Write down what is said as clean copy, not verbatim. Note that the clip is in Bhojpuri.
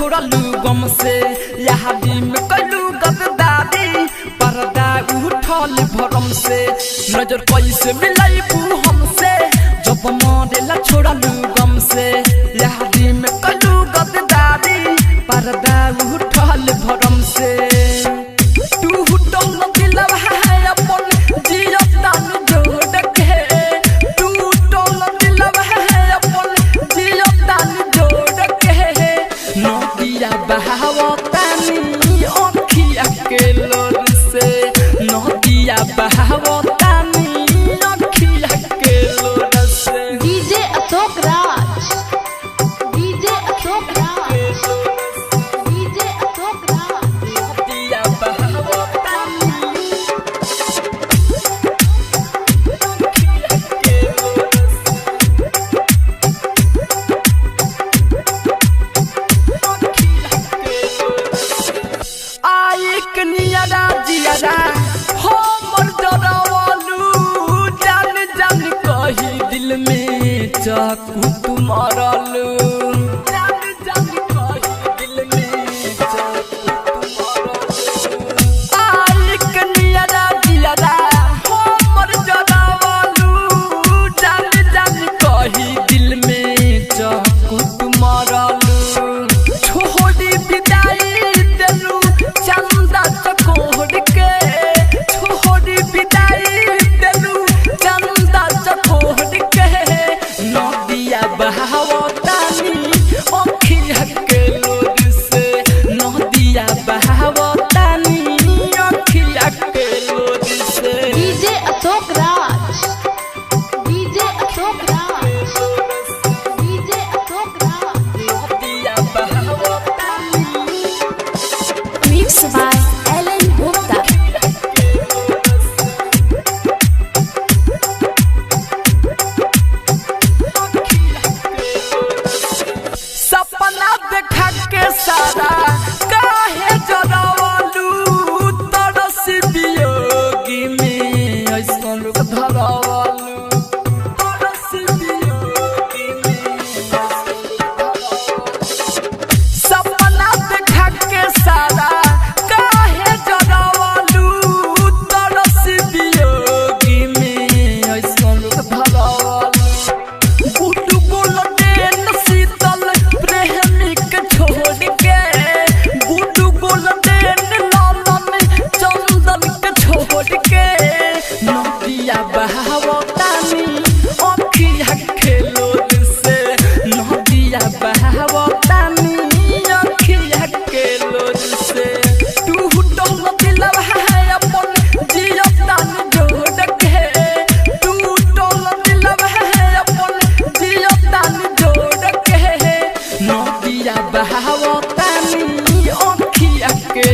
छोड़ा लू गम से यादी में कलू गद्दारी पर्दा उठल भरम से नजर कैसे मिलाई हमसे जब मरेला छोड़ा लू गम से यादी में कलू गद्दारी पर्दा उठल भरम से टूटल दिलवा है अपन जियता जोड़ के टूटल दिलवा है अपन जियता जोड़ के नदिया बहावतानी अखिया के लोर से नदिया बहावतानी अखिया के लोर से DJ Ashok Raj DJ Ashok Raj DJ Ashok Raj नदिया बहावतानी अखिया के लोर से आई कनियारा जियारा हो मर जरावलू जान जान कही दिल में चाकू तुम्हारलू जान जान कही दिल में चाकू तुम्हारलू आई कनियारा जियारा हो मर जरावलू जान जान कही दिल में चाकू तुम्हारलू छोड़ी विदाई देलू चंदा चकोर के छोड़ी विदाई देलू चंदा चकोर के नदिया बहावतानी अखिया के लोर से नदिया बहावतानी अखिया के लोर से DJ Ashok Raj DJ Ashok Raj DJ Ashok Raj नदिया बहावतानी मिक्स बाय एलन गुप्ता सपना देखा के सारा काहे जरावलू तरस वियोगी में ऐसा लोग धरावलू तरस वियोगी में सपना देखा के सारा काहे जरावलू तरस वियोगी में ऐसा लोग धरावलू गुडू गोल्डन शीतल प्रेमिक छोड़ के गुडू गोल्डन लालन चंदन के छोड़ के नदिया बहावतानी अखिया के लोर से नदिया बहावतानी अखिया के लोर से टूटल दिलवा है अपन जियता जोड़ के टूटल दिलवा है अपन जियता जोड़ के नदिया बहावतानी अखिया के